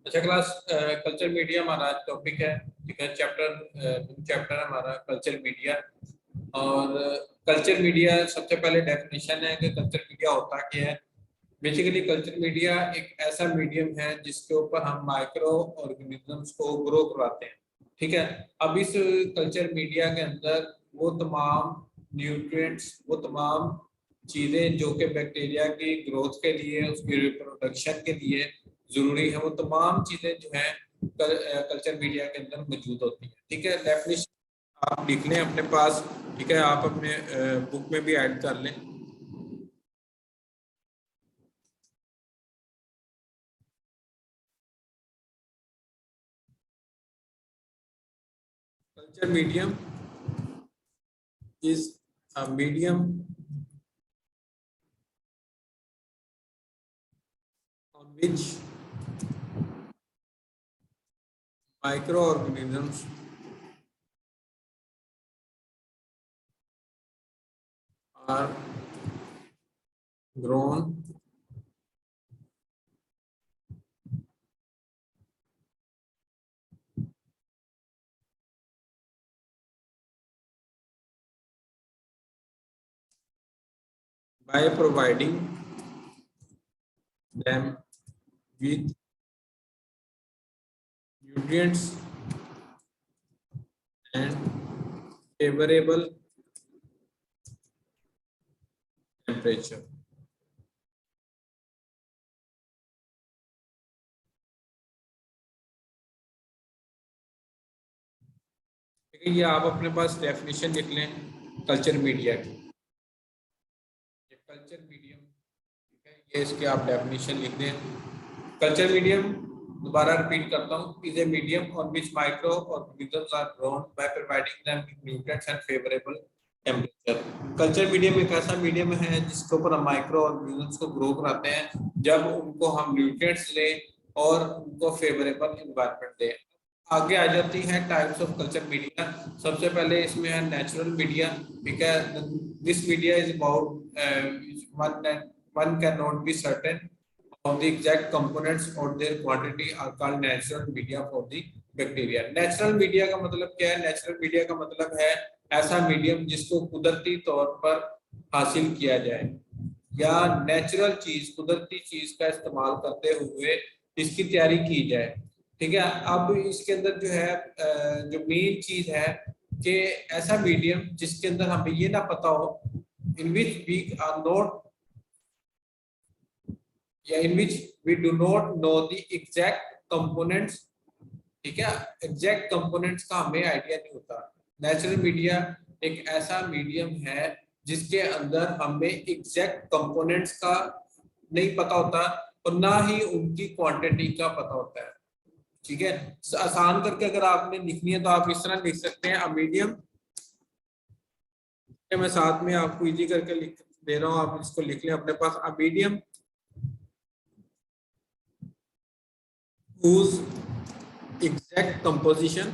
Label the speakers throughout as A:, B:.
A: अच्छा class, culture media हमारा topic है। ठीक है, चैप्टर हमारा कल्चर मीडिया। और कल्चर मीडिया सबसे पहले डेफिनेशन है कि कल्चर मीडिया होता क्या है। बेसिकली कल्चर मीडिया एक ऐसा मीडियम है जिसके ऊपर हम माइक्रो ऑर्गेनिजम्स को ग्रो करवाते हैं। ठीक है, अब इस कल्चर मीडिया के अंदर वो तमाम न्यूट्रिएंट्स, वो तमाम चीज़ें जो कि बैक्टीरिया की ग्रोथ के लिए, उसकी रिप्रोडक्शन के लिए ज़रूरी है, वो तमाम चीज़ें जो हैं कल्चर मीडिया के अंदर मौजूद होती हैं। ठीक है, डेफिनेशन आप लिख लें अपने पास। ठीक है, आप अपने बुक में भी ऐड कर लें। Culture medium is a medium on which microorganisms are grown by providing them with nutrients and favorable temperature। ठीक है, ये आप अपने पास डेफिनेशन लिख लें कल्चर मीडिया की। कल्चर मीडियम, ठीक है, ये इसके आप डेफिनेशन लिख दें। कल्चर मीडियम, दोबारा रिपीट करता हूँ, is a medium on which micro organisms are grown by providing them with nutrients and favourable temperature. Culture medium एक ऐसा मीडियम है जिसके ऊपर हम माइक्रो ऑर्गेनिजम्स को ग्रो कराते हैं जब उनको हम न्यूट्रिएंट्स लें और उनको फेवरेबल एनवायरनमेंट दें। आगे आ जाती है टाइप्स ऑफ कल्चर मीडिया। सबसे पहले इसमें है नेचुरल मीडिया। ठीक है, this media is about one cannot be certain of the exact components or their quantity are called natural media for the bacteria। Natural media का मतलब क्या है? नेचुरल मीडिया का मतलब है ऐसा मीडियम जिसको कुदरती तौर पर हासिल किया जाए या नेचुरल चीज, कुदरती चीज का इस्तेमाल करते हुए इसकी तैयारी की जाए। ठीक है, अब इसके अंदर जो है जो मेन चीज है कि ऐसा मीडियम जिसके अंदर हमें ये ना पता हो, in which we are not या in which we do not know the exact components. ठीक है, एग्जैक्ट कंपोनेंट्स का हमें आइडिया नहीं होता। नेचुरल मीडिया एक ऐसा मीडियम है जिसके अंदर हमें एग्जैक्ट कंपोनेंट्स का नहीं पता होता और ना ही उनकी क्वांटिटी का पता होता है। ठीक है, आसान करके अगर आपने लिखनी है तो आप इस तरह लिख सकते हैं, अ मीडियम। मैं साथ में आपको इजी करके लिख दे रहा हूं, आप इसको लिख लें अपने पास। A medium whose exact composition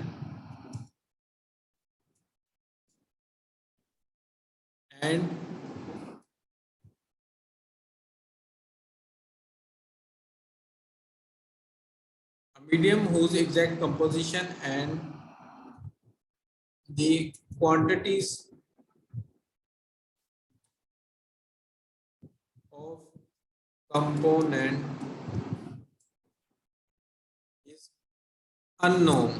A: and a medium whose exact composition and the quantities of component is unknown।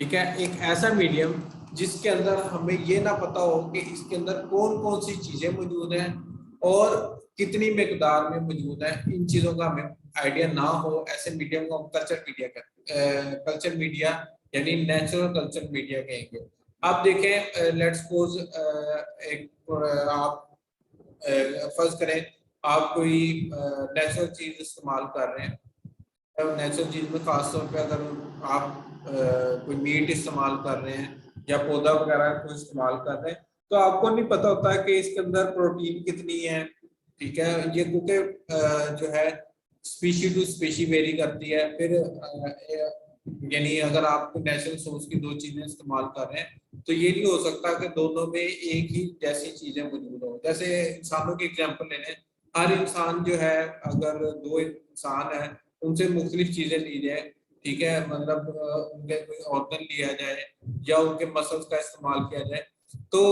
A: ठीक है, एक ऐसा मीडियम जिसके अंदर हमें ये ना पता हो कि इसके अंदर कौन कौन सी चीजें मौजूद हैं और कितनी मिकदार में मौजूद है, इन चीजों का हमें आइडिया ना हो, ऐसे मीडियम को हम कल्चर मीडिया कहते हैं। कल्चर मीडिया यानी नेचुरल कल्चर मीडिया कहेंगे। आप देखें, लेट्स सपोज आप फर्ज करें आप कोई नेचुरल चीज इस्तेमाल कर रहे हैं। नेचुरल चीज में खासतौर पे अगर आप कोई मीट इस्तेमाल कर रहे हैं या पौधा वगैरह को इस्तेमाल कर रहे हैं तो आपको नहीं पता होता कि इसके अंदर प्रोटीन कितनी है। ठीक है, ये क्योंकि जो है स्पीशी टू स्पीशी वेरी करती है। फिर यानी अगर आप नेचुरल सोर्स की दो चीजें इस्तेमाल कर रहे हैं तो ये नहीं हो सकता कि दोनों में एक ही जैसी चीजें मौजूद हो। जैसे इंसानों की एग्जांपल ले लें, हर इंसान जो है, अगर दो इंसान है उनसे मुख्तलिफ चीजें ली जाए, ठीक है, मतलब उनके कोई ऑर्गन लिया जाए या उनके मसल्स का इस्तेमाल किया जाए, तो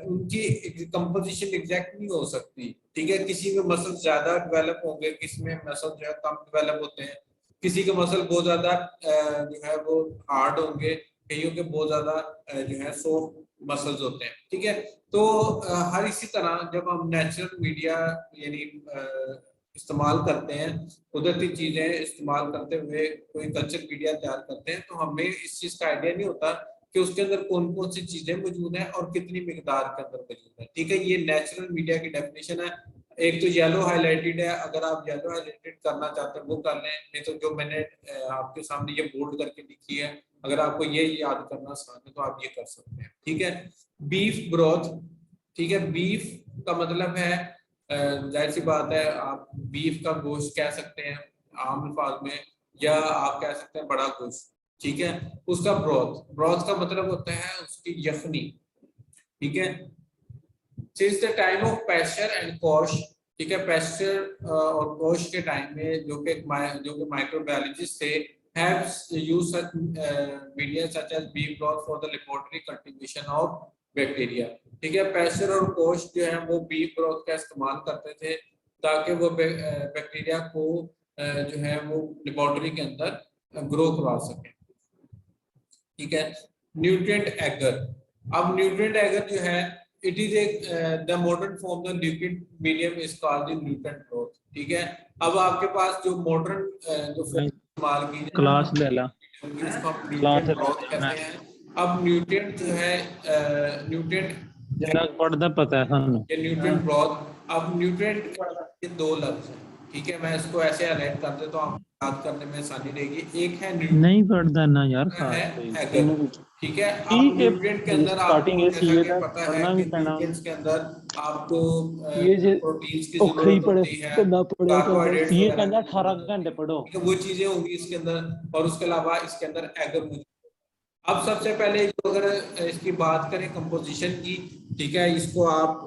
A: उनकी कंपोजिशन एग्जैक्ट नहीं हो सकती, ठीक है। किसी में मसल्स ज्यादा डेवलप होंगे, किसी में मसल जो है कम डेवलप होते हैं, किसी के मसल बहुत ज्यादा जो है वो हार्ड होंगे, कईयों के बहुत ज्यादा जो है सॉफ्ट मसल्स होते हैं, ठीक है। तो हर इसी तरह जब हम नेचुरल मीडिया यानी इस्तेमाल करते हैं, कुदरती चीजें इस्तेमाल करते हुए कोई कल्चर मीडिया तैयार करते हैं, तो हमें इस चीज का आइडिया नहीं होता कि उसके अंदर कौन कौन सी चीजें मौजूद हैं और कितनी मिकदार के अंदर मौजूद है, ठीक है। ये नेचुरल मीडिया की डेफिनेशन है। एक तो येलो हाईलाइटेड है, अगर आप येलो हाईलाइटेड करना चाहते हैं वो कर लें, नहीं तो जो मैंने आपके सामने ये बोल्ड करके लिखी है, अगर आपको ये याद करना आसान है तो आप ये कर सकते हैं, ठीक है। बीफ ब्रोथ, ठीक है, बीफ का मतलब है जाहिर सी बात है, आप बीफ का गोश्त कह सकते हैं आम अल्फाज में, या आप कह सकते हैं बड़ा गोश्त, ठीक है। उसका ब्रोथ, ब्रोथ का मतलब होता है उसकी यखनी, ठीक है। Since the time of pasture and कोश, ठीक है, पैस्चर और कोश के टाइम में जो कि माइक्रोबायोलॉजिस्ट थे, have used such media such as beef broth for the laboratory cultivation of bacteria, ठीक है। पैस्चर और कोश जो है वो बीफ ब्रोथ का इस्तेमाल करते थे ताकि वो बैक्टीरिया को जो है वो लेबोरेटरी के अंदर ग्रो करवा सके, ठीक है। न्यूट्रिएंट एगर, अब न्यूट्रिएंट एगर जो है, it is a the modern form the liquid medium is called the nutrient broth, ठीक है। अब आपके पास जो मॉडर्न जो फॉर्म इस्तेमाल की
B: क्लास ले ला,
A: इसको हम
B: क्लास
A: न्यूट्रिएंट ब्रोथ कहते हैं। अब न्यूट्रिएंट जो है न्यूट्रिएंट
B: जरा पढ़ना पता है सानू
A: ये न्यूट्रिएंट ब्रोथ, अब न्यूट्रिएंट के दो लफ्ज हैं, ठीक है। मैं इसको ऐसे हाईलाइट कर देता हूँ, आपको याद करने में आसानी रहेगी। एक है
B: नहीं पढ़ता ना यार
A: है
B: खास कोई
A: एगर,
B: तेनू
A: ठीक है। अब
B: ठीक है।
A: न्यूट्रिएंट के अंदर
B: स्टार्टिंग
A: आपको
B: है
A: जैसा
B: सीए
A: कि
B: का
A: पता है
B: पढ़ना भी
A: कि
B: पैना
A: न्यूट्रिएंट्स के अंदर आपको
B: सीए जे
A: प्रोटीन्स की
B: औखा ही
A: जरूरत
B: पढ़े
A: होती है,
B: करना पड़ेगा करना
A: कार्बोहाइड्रेट्स
B: सीए
A: वगैरह
B: कहना
A: की
B: 18
A: जरूरत होती
B: घंटे
A: है,
B: पढ़ो।
A: ठीक है। वो चीजें होंगी इसके अंदर, और उसके अलावा इसके अंदर एगर मौजूद। अब सबसे पहले जो अगर इसकी बात करें कंपोजिशन की, ठीक है, इसको आप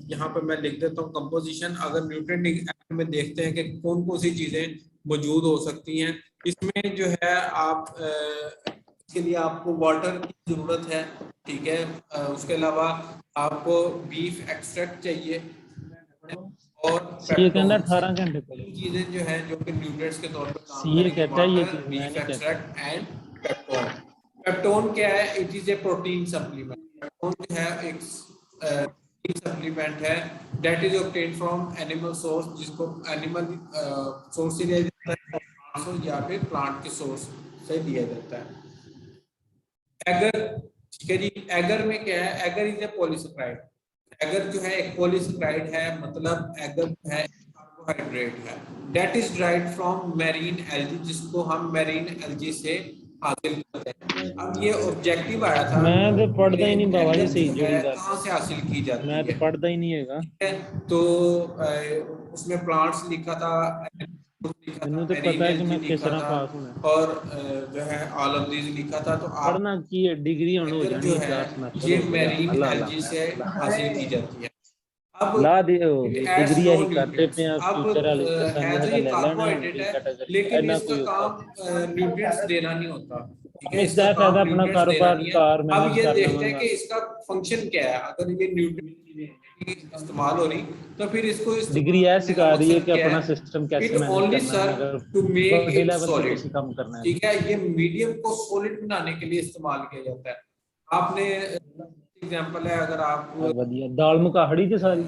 A: यहाँ पर मैं लिख देता हूँ कंपोजिशन। अगर न्यूट्रिएंट में देखते हैं कि कौन कौन सी चीजें मौजूद हो सकती हैं, इसमें जो है आप इसके लिए आपको वाटर की जरूरत है, ठीक है। उसके अलावा आपको बीफ एक्सट्रैक्ट चाहिए और
B: सीए कहना
A: पेप्टोन,
B: 18 घंटे पढ़ो।
A: चीजें जो है जो कि न्यूट्रिएंट्स के तौर पर काम
B: सीए
A: करेंगे,
B: कहता है ये
A: वाटर,
B: चीज मैं
A: बीफ
B: नहीं कहता।
A: Extract and peptone. पेप्टोन क्या है? It is a protein supplement. Peptone जो है एक सप्लीमेंट है that is obtained from animal source, जिसको एनिमल सोर्स से लिया जाता है या फिर प्लांट के सोर्स से लिया जाता है। एगर, ठीक है जी। एगर में क्या है? Agar is a polysaccharide. Agar जो है एक पॉलीसेकेराइड है, मतलब एगर जो है कार्बोहाइड्रेट है, that is derived from marine algae, जिसको हम मैरीन एल्गी से हासिल करते हैं। अब ये ऑब्जेक्टिव आया था
B: मैं तो पढ़ता
A: कि
B: ही नहीं बाबा जी,
A: एगर
B: सही
A: जो
B: जोड़ी
A: है
B: गल
A: कहाँ से हासिल की
B: मैं
A: जाती
B: तो पढ़ता ही नहीं है।
A: है, तो उसमें प्लांट्स लिखा था, लिखा था,
B: मैनू तो
A: मैरीन
B: पता है कि
A: एल्गी
B: मैं किस
A: लिखा
B: तरह
A: था,
B: पास होना।
A: और जो है ऑल ऑफ दीज लिखा था। तो आप
B: पढ़ना की है, डिग्री हो
A: एगर
B: जानी
A: जो
B: है,
A: है
B: 4 सेमेस्टर
A: ये
B: हो गया।
A: मैरीन
B: अल्लाह अल्लाह
A: एल्गी से हासिल की जाती है। अब
B: ला दे
A: इट एड्स
B: डिग्री
A: नो
B: यही करते पे
A: न्यूट्रिएंट्स।
B: हैं
A: अब
B: फ्यूचर वाली
A: है
B: समझ
A: तो
B: साडा
A: ये
B: ले लेना हुन
A: कार्बोहाइड्रेट
B: की
A: है,
B: कैटेगरी
A: लेकिन
B: इतना
A: इसका
B: कोई औखा
A: काम न्यूट्रिएंट्स देना नहीं होता, ठीक है।
B: इसका
A: इसका
B: फायदा
A: काम
B: अपना
A: न्यूट्रिएंट्स देना
B: कारोबार
A: नहीं है।
B: कार
A: अब
B: मैनेज
A: ये
B: कर
A: देखते हैं
B: लवांगा।
A: कि इसका फंक्शन क्या है। अगर ये न्यूट्रिएंट इस्तेमाल हो रही, तो फिर इसको
B: डिग्री
A: इस्तेमाल
B: यह
A: करने का
B: सिखा रही है
A: मकसद
B: कि
A: क्या
B: अपना
A: है?
B: सिस्टम कैसे
A: इट
B: मैनेज
A: ओनली
B: करना है
A: सर्व
B: अगर
A: टू मेक
B: बड़े
A: इट
B: लेवल पे
A: सॉलिड,
B: किसी काम करना है।
A: ठीक है। ये मीडियम को सॉलिड बनाने के लिए इस्तेमाल किया जाता है। आपने एग्जांपल है, अगर आप
B: वधिया दाल मुकाहड़ी थी सारी।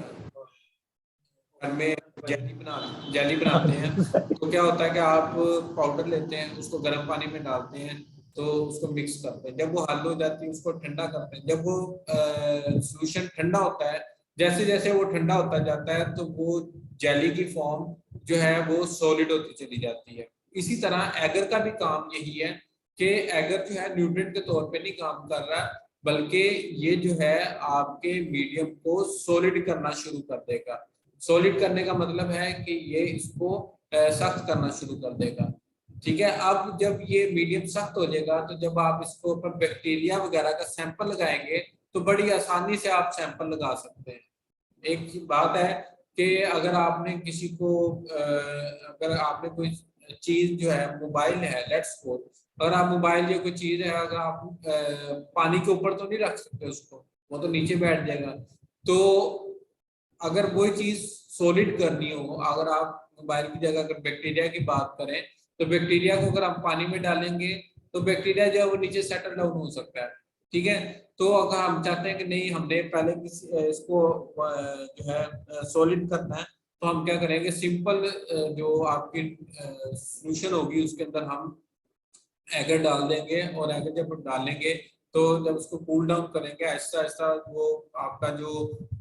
A: घर में जेली बनाते हैं, तो क्या होता है कि आप पाउडर लेते हैं, उसको गर्म पानी में डालते हैं, तो उसको मिक्स करते हैं, जब वो हल हो जाती है उसको ठंडा करते हैं। जब वो सॉल्यूशन ठंडा होता है, जैसे जैसे वो ठंडा होता जाता है, तो वो जेली की फॉर्म जो है वो सॉलिड होती चली जाती है। इसी तरह एगर का भी काम यही है कि एगर जो है न्यूट्रिएंट के तौर पे नहीं काम कर रहा, बल्कि ये जो है आपके मीडियम को सॉलिड करना शुरू कर देगा। सॉलिड करने का मतलब है कि ये इसको सख्त करना शुरू कर देगा, ठीक है। अब जब ये मीडियम सख्त हो जाएगा, तो जब आप इसको ऊपर बैक्टीरिया वगैरह का सैंपल लगाएंगे, तो बड़ी आसानी से आप सैंपल लगा सकते हैं। एक बात है कि अगर आपने किसी को अगर आपने कोई चीज जो है, मोबाइल है, लेट्स सपोज, अगर आप मोबाइल या कोई चीज है, अगर आप पानी के ऊपर तो नहीं रख सकते उसको, वो तो नीचे बैठ जाएगा। तो अगर वही चीज सॉलिड करनी हो, अगर आप मोबाइल की जगह अगर बैक्टीरिया की बात करें, तो बैक्टीरिया को अगर हम पानी में डालेंगे तो बैक्टीरिया जो है वो नीचे सेटल डाउन हो सकता है। ठीक है, तो अगर हम चाहते हैं कि नहीं, हमने पहले इसको जो है सॉलिड करना है, तो हम क्या करेंगे, सिंपल जो आपकी सॉल्यूशन होगी उसके अंदर हम एगर डाल देंगे, और एगर जब हम डालेंगे तो जब उसको कूल डाउन करेंगे ऐसा ऐसा, वो आपका जो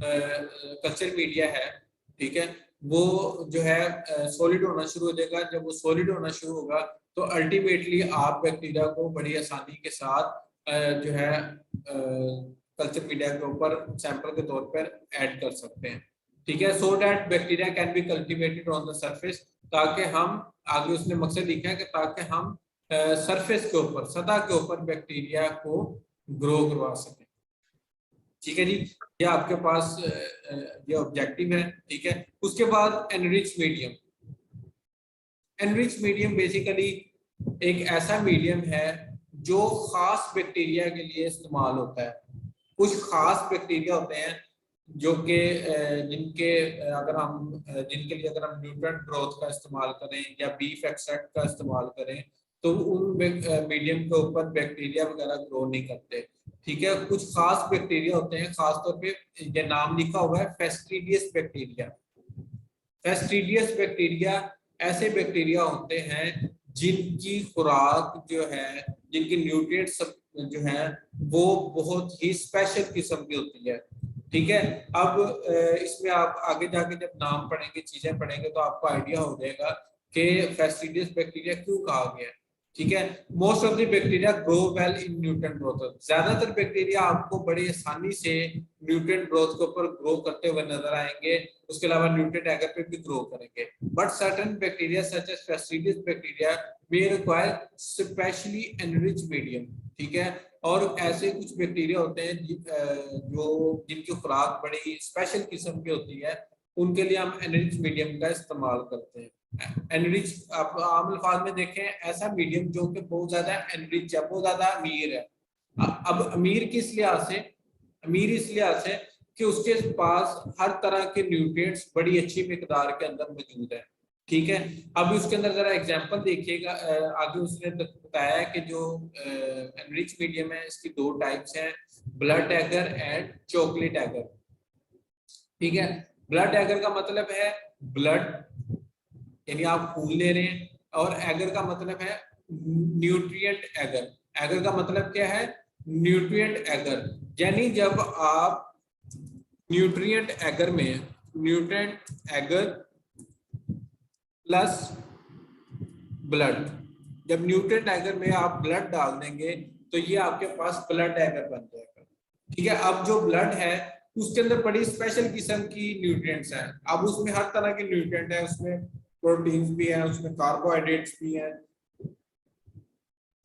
A: कल्चर मीडिया है, ठीक है, वो जो है सॉलिड होना शुरू हो जाएगा। जब वो सॉलिड होना शुरू होगा तो अल्टीमेटली आप बैक्टीरिया को बड़ी आसानी के साथ जो है कल्चर मीडिया के ऊपर सैंपल के तौर पर ऐड कर सकते हैं। ठीक है, so that bacteria can be cultivated on the surface, ताकि हम आगे उसने मकसद लिखा है कि ताकि हम सरफेस के ऊपर, सतह के ऊपर बैक्टीरिया को ग्रो करवा सकें। ठीक है जी, ये आपके पास ये ऑब्जेक्टिव है। ठीक है, उसके बाद enrich medium. Enrich medium basically एक ऐसा मीडियम है जो खास बैक्टीरिया के लिए इस्तेमाल होता है। कुछ खास बैक्टीरिया होते हैं जो कि जिनके अगर हम जिनके लिए अगर हम न्यूट्रिएंट ग्रोथ का इस्तेमाल करें या बीफ एक्सट्रैक्ट का इस्तेमाल करें, तो उन मीडियम के ऊपर बैक्टीरिया वगैरह ग्रो नहीं करते। ठीक है, कुछ खास बैक्टीरिया होते हैं, खास तौर पे ये नाम लिखा हुआ है फेस्टिडियस बैक्टीरिया। फेस्टिडियस बैक्टीरिया ऐसे बैक्टीरिया होते हैं जिनकी खुराक जो है, जिनकी न्यूट्रिएंट्स जो है वो बहुत ही स्पेशल किस्म की होती है। ठीक है, अब इसमें आप आगे जाके जब नाम पढ़ेंगे, चीजें पढ़ेंगे, तो आपको आइडिया हो जाएगा कि फेस्टिडियस बैक्टीरिया क्यों कहा गया है। ठीक है, most of the bacteria grow well in nutrient growth. ज्यादातर बैक्टीरिया आपको बड़ी आसानी से न्यूट्रिएंट ग्रोथ के ऊपर ग्रो करते हुए नजर आएंगे, उसके अलावा न्यूट्रिएंट एगर पे भी ग्रो करेंगे। But certain bacteria such as fastidious bacteria may require specially enrich medium. ठीक है, और ऐसे कुछ बैक्टीरिया होते हैं जो जिनकी खुराक बड़ी स्पेशल किस्म की होती है, उनके लिए हम एनरिच मीडियम का इस्तेमाल करते हैं। एनरिच आप आम अल्फाज में देखें, ऐसा मीडियम जो कि बहुत ज्यादा एनरिच है, बहुत ज्यादा अमीर है। अब अमीर किस लिहाज से? अमीर इस लिहाज से कि उसके पास हर तरह के न्यूट्रिएंट्स बड़ी अच्छी मिकदार के अंदर मौजूद है। ठीक है, अब उसके अंदर जरा एग्जांपल देखिएगा। आगे उसने बताया है कि जो एनरिच मीडियम है इसकी दो टाइप्स हैं, blood agar and chocolate agar. ठीक है, ब्लड एगर का मतलब है ब्लड, यानी आप खून ले रहे हैं, और एगर का मतलब है न्यूट्रिएंट एगर। एगर का मतलब क्या है? न्यूट्रिएंट एगर, यानी जब आप न्यूट्रिएंट एगर में, न्यूट्रिएंट एगर प्लस ब्लड, जब न्यूट्रिएंट एगर में आप ब्लड डाल देंगे तो ये आपके पास ब्लड एगर बन जाएगा। ठीक है, अब जो ब्लड है उसके अंदर बड़ी स्पेशल किस्म की न्यूट्रिएंट्स हैं। अब उसमें हर तरह के न्यूट्रिएंट है, उसमें प्रोटीन्स भी हैं, उसमें कार्बोहाइड्रेट्स भी हैं,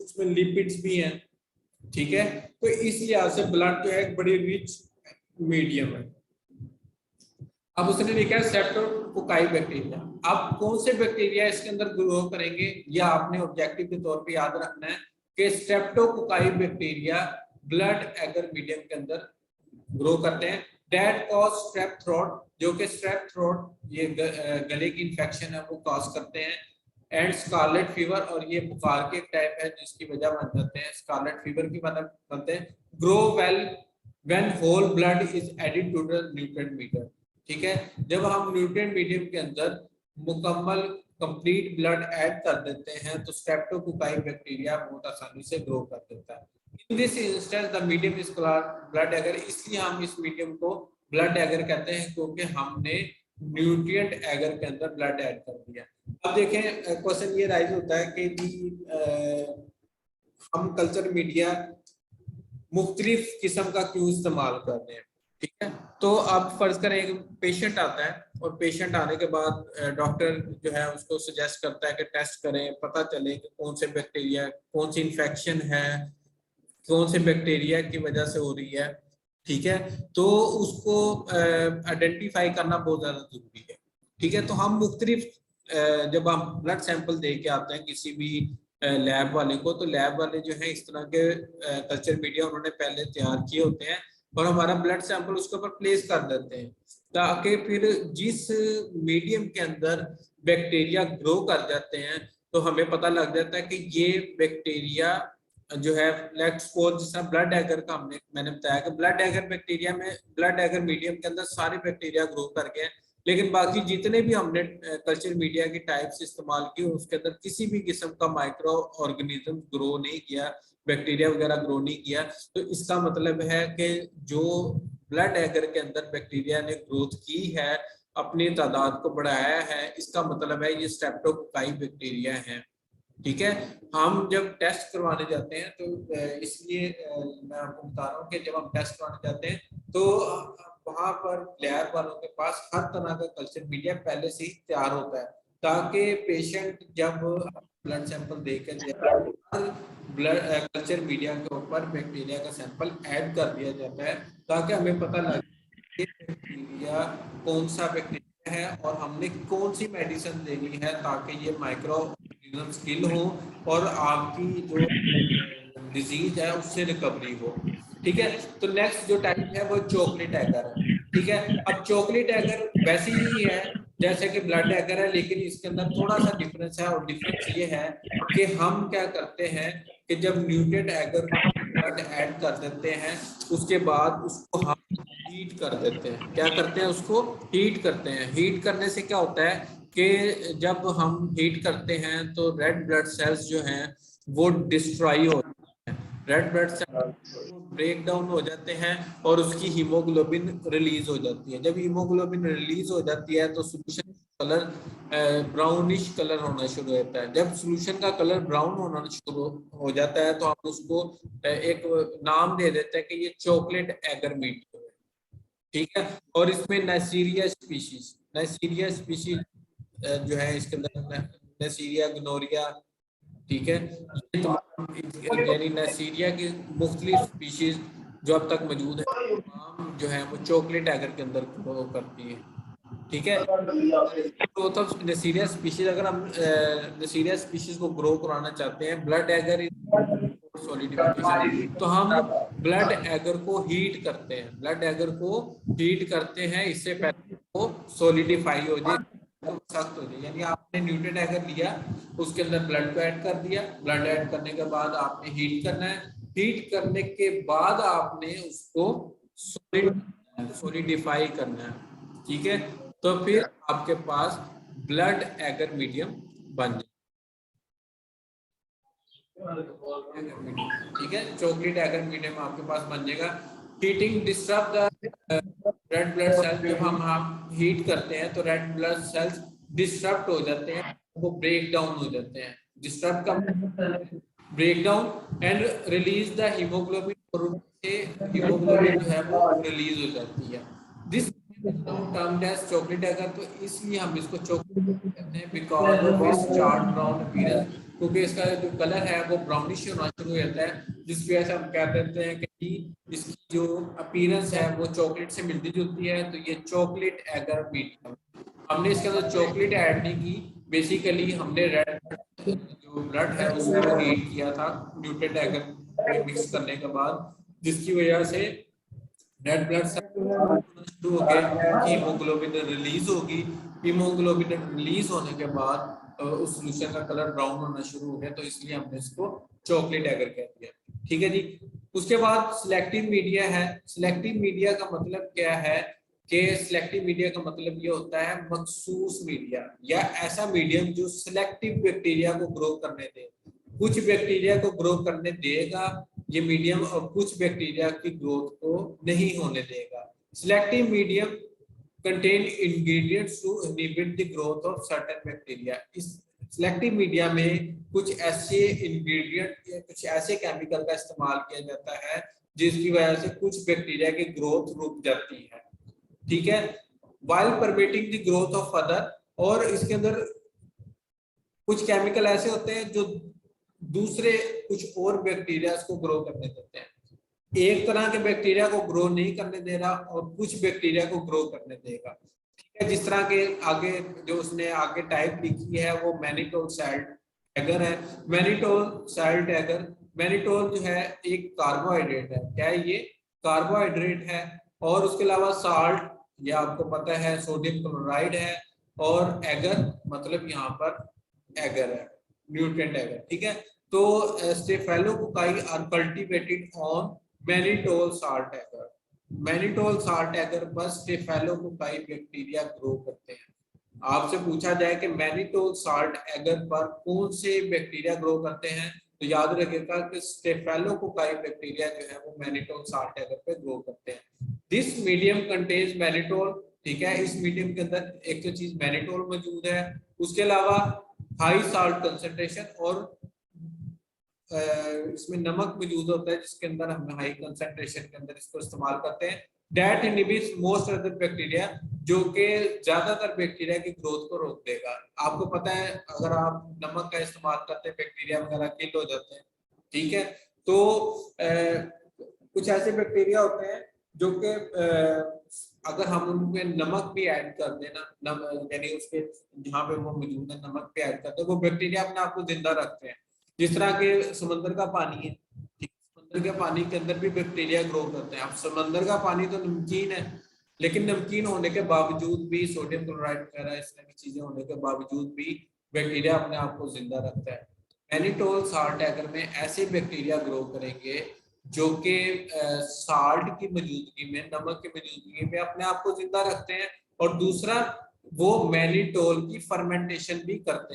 A: उसमें लिपिड्स भी हैं। ठीक है, तो इस लिहाज से ब्लड जो है एक बड़ी रिच मीडियम है। अब उसने लिखा है स्ट्रेप्टोकोकाई बैक्टीरिया। अब कौन से बैक्टीरिया इसके अंदर ग्रो करेंगे, या आपने ऑब्जेक्टिव के तौर पे याद रखना है कि streptococci bacteria blood agar medium के अंदर ग्रो करते हैं। दैट कॉज स्ट्रेप थ्रोट, जो कि स्ट्रेप थ्रोट ये गले की इंफेक्शन है वो कॉज करते हैं, एंड स्कारलेट फीवर, और ये बुखार के टाइप है जिसकी वजह बन जाते हैं, स्कारलेट फीवर की वजह बनते हैं। Grow well when whole blood is added to the nutrient medium. ठीक है, जब हम न्यूट्रिएंट मीडियम के अंदर मुकम्मल कंप्लीट ब्लड ऐड कर देते हैं तो स्ट्रेप्टोकोकाई बैक्टीरिया बहुत आसानी से ग्रो कर देता है। In this instance the medium is called blood agar. इसलिए हम इस मीडियम को ब्लड एगर कहते हैं, क्योंकि हमने न्यूट्रिएंट एगर के अंदर ब्लड ऐड कर दिया। अब देखें, क्वेश्चन ये राइज होता है कि हम कल्चर मीडिया मुख्तलिफ किस्म का क्यों इस्तेमाल कर रहे हैं। ठीक है, तो अब फर्ज करें एक पेशेंट आता है, और पेशेंट आने के बाद डॉक्टर जो है उसको सजेस्ट करता है कि टेस्ट करें, पता चले कि कौन से बैक्टीरिया, कौन सी इन्फेक्शन है, कौन से बैक्टीरिया की वजह से हो रही है। ठीक है, तो उसको आइडेंटिफाई करना बहुत ज्यादा जरूरी है। ठीक है, तो हम मुख्तलिफ जब हम ब्लड सैंपल दे के आते हैं किसी भी लैब वाले को, तो लैब वाले जो है इस तरह के कल्चर मीडिया उन्होंने पहले तैयार किए होते हैं और हमारा ब्लड सैंपल उसके ऊपर प्लेस कर देते हैं, ताकि फिर जिस मीडियम के अंदर बैक्टीरिया ग्रो कर जाते हैं तो हमें पता लग जाता है कि ये बैक्टीरिया जो है, लेट्स सपोज जिस तरह ब्लड एगर का मैंने बताया कि ब्लड एगर बैक्टीरिया में, ब्लड एगर मीडियम के अंदर सारे बैक्टीरिया ग्रो कर गए, लेकिन बाकी जितने भी हमने कल्चर मीडिया की टाइप्स इस्तेमाल की उसके अंदर किसी भी किस्म का माइक्रो ऑर्गेनिज्म ग्रो नहीं किया, बैक्टीरिया वगैरह ग्रो नहीं किया। तो इसका मतलब है कि जो ब्लड एगर के अंदर बैक्टीरिया ने ग्रोथ की है, अपनी तादाद को बढ़ाया है, इसका मतलब है ये स्ट्रेप्टोकोकाई बैक्टीरिया है। ठीक है, हम जब टेस्ट करवाने जाते हैं तो इसलिए मैं आपको बता रहा हूँ कि जब हम टेस्ट करवाने जाते हैं तो वहां पर लैब वालों के पास हर तरह का कल्चर मीडिया पहले से ही तैयार होता है, ताकि पेशेंट जब ब्लड सैंपल देकर हर ब्लड कल्चर मीडिया के ऊपर बैक्टीरिया का सैंपल ऐड कर दिया जाता है, ताकि हमें पता लगे बैक्टीरिया कौन सा बैक्टीरिया है और हमने कौन सी मेडिसिन देनी है ताकि ये माइक्रो स्किल हो और आपकी जो डिजीज है उससे रिकवरी हो। ठीक है, तो नेक्स्ट जो टाइप है वो चॉकलेट एगर है। ठीक है, अब चॉकलेट एगर वैसे ही है जैसे कि ब्लड एगर है, लेकिन इसके अंदर थोड़ा सा डिफरेंस है, और डिफरेंस ये है कि हम क्या करते हैं कि जब न्यूट्रेट एगर ब्लड ऐड कर देते हैं उसके बाद उसको हम हीट कर देते हैं। क्या करते हैं? उसको हीट करते हैं। हीट करने से क्या होता है कि जब हम हीट करते हैं तो रेड ब्लड सेल्स जो हैं वो डिस्ट्रॉय हो जाते हैं, red blood cells break down हो जाते हैं और उसकी हीमोग्लोबिन रिलीज हो जाती है। जब हीमोग्लोबिन रिलीज हो जाती है तो सोल्यूशन कलर ब्राउनिश कलर होना शुरू होता है। जब सोल्यूशन का कलर ब्राउन होना शुरू हो जाता है तो हम उसको एक नाम दे देते हैं कि ये चॉकलेट एगर मीट है। ठीक है, और इसमें नाइसीरिया स्पीशीज जो है इसके अंदर नाइसीरिया ग्नोरिया, ठीक है, ये तमाम यानी नाइसीरिया की मुख्तलिफ स्पीशीज जो अब तक मौजूद है तमाम जो है वो चॉकलेट एगर के अंदर ग्रो करती है। ठीक है, तो तब नसीरिया स्पीशीज, अगर हम नसीरिया स्पीशीज को ग्रो कराना चाहते हैं ब्लड एगर सॉलिडिफिकेशन, तो हम ब्लड एगर को हीट करते हैं, इससे पहले वो सॉलिडिफाई हो जाए, तो सख्त हो जाए। यानी आपने न्यूट्रेट एगर लिया, उसके अंदर ब्लड को ऐड कर दिया, ब्लड ऐड करने के बाद आपने हीट करना है, हीट करने के बाद आपने उसको सॉलिडिफाई करना है। ठीक है, तो फिर आपके पास ब्लड एगर मीडियम बन जाए। ठीक है, चॉकलेट एगर मीडियम आपके पास बन जाएगा। Heating disturb the red blood sales, जब हम हीट करते हैं तो रेड ब्लड सेल्स डिस्टर्ब हो जाते हैं, वो ब्रेक डाउन हो जाते हैं। डिस्टर्ब का break down and release the haemoglobin, और हीमोग्लोबिन जो है वो रिलीज हो जाती है। This termed as chocolate agar, तो इसलिए हम इसको चॉकलेट कहते हैं because of its chart brown appearance, क्योंकि इसका जो कलर है वो ब्राउनिश होना शुरू हो जाता है, जिस वजह से हम कह देते हैं कि इसकी जो अपीयरेंस है वो चॉकलेट से मिलती जुलती है, तो ये चॉकलेट एगर मीडियम। हमने इसके अंदर चॉकलेट ऐड नहीं की, बेसिकली हमने रेड जो ब्लड है उसको हीट किया था न्यूट्रेट एगर मिक्स करने के बाद, जिसकी वजह से रेड ब्लड शुरू हो गए, हीमोग्लोबिन रिलीज होगी, हीमोग्लोबिन रिलीज होने के बाद उस सोल्यूशन का कलर ब्राउन होना शुरू हो गया, तो इसलिए हमने इसको चॉकलेट एगर कह दिया। ठीक है जी, उसके बाद सिलेक्टिव मीडिया है। सिलेक्टिव मीडिया का मतलब क्या है कि सिलेक्टिव मीडिया का मतलब ये होता है मखसूस मीडिया, या ऐसा मीडियम जो सिलेक्टिव बैक्टीरिया को ग्रो करने दे। कुछ बैक्टीरिया को ग्रो करने देगा ये मीडियम, और कुछ बैक्टीरिया की ग्रोथ को नहीं होने देगा। Selective medium contain ingredients to inhibit the growth of certain bacteria। इस सिलेक्टिव मीडिया में कुछ ऐसे इंग्रेडिएंट या कुछ ऐसे केमिकल का इस्तेमाल किया जाता है जिसकी वजह से कुछ बैक्टीरिया की ग्रोथ रुक जाती है। ठीक है, while permitting the growth of other, और इसके अंदर कुछ केमिकल ऐसे होते हैं जो दूसरे कुछ और बैक्टीरिया को ग्रो करने देते हैं। एक तरह के बैक्टीरिया को ग्रो नहीं करने दे रहा और कुछ बैक्टीरिया को ग्रो करने देगा। ठीक है, जिस तरह के आगे जो उसने आगे टाइप लिखी है वो मैनिटोल सेल टैगर है। मैनिटोल सेल टैगर, मैनिटोल जो है एक कार्बोहाइड्रेट है। क्या है ये? कार्बोहाइड्रेट है। और उसके अलावा साल्ट, ये आपको पता है, सोडियम क्लोराइड है। और एगर मतलब यहाँ पर एगर है, न्यूट्रिएंट एगर। ठीक है, तो staphylococci are cultivated on mannitol salt agar. Mannitol salt agar पर स्टेफेलोकोकाई बैक्टीरिया ग्रो करते हैं। आपसे पूछा जाए कि मैनिटोल साल्ट एगर पर कौन से बैक्टीरिया ग्रो करते हैं, तो याद रखिएगा कि स्टेफेलोकोकाई बैक्टीरिया जो है वो मैनिटोल साल्ट एगर पे ग्रो करते हैं। This medium contains mannitol. ठीक है, इस मीडियम के अंदर एक तो चीज मैनिटोल मौजूद है, उसके अलावा हाई साल्ट कंसंट्रेशन, और इसमें नमक मौजूद होता है जिसके अंदर हम हाई कंसंट्रेशन के अंदर इसको इस्तेमाल करते हैं। That inhibits most other bacteria, जो कि ज्यादातर बैक्टीरिया की ग्रोथ को रोक देगा। आपको पता है अगर आप नमक का इस्तेमाल करते हैं बैक्टीरिया वगैरह किल हो जाते हैं। ठीक है, तो कुछ ऐसे बैक्टीरिया होते हैं जो कि अगर हम उनमें नमक भी ऐड कर देना, यानी उसके जहाँ पे वो मौजूद है नमक भी ऐड करते हैं, वो बैक्टीरिया अपने आप को जिंदा रखते हैं। जिस तरह के समंदर का पानी है, समंदर के पानी के अंदर भी बैक्टीरिया ग्रो करते हैं। अब समंदर का पानी तो नमकीन है, लेकिन नमकीन होने के बावजूद भी, सोडियम क्लोराइड वगैरह इस तरह की चीजें होने के बावजूद भी बैक्टीरिया अपने आप को जिंदा रखता है। मैनिटोल साल्ट एगर में ऐसे बैक्टीरिया ग्रो करेंगे जो कि साल्ट की मौजूदगी में, नमक की मौजूदगी में अपने आप को जिंदा रखते हैं, और दूसरा वो मैनिटोल की फर्मेंटेशन भी करते हैं।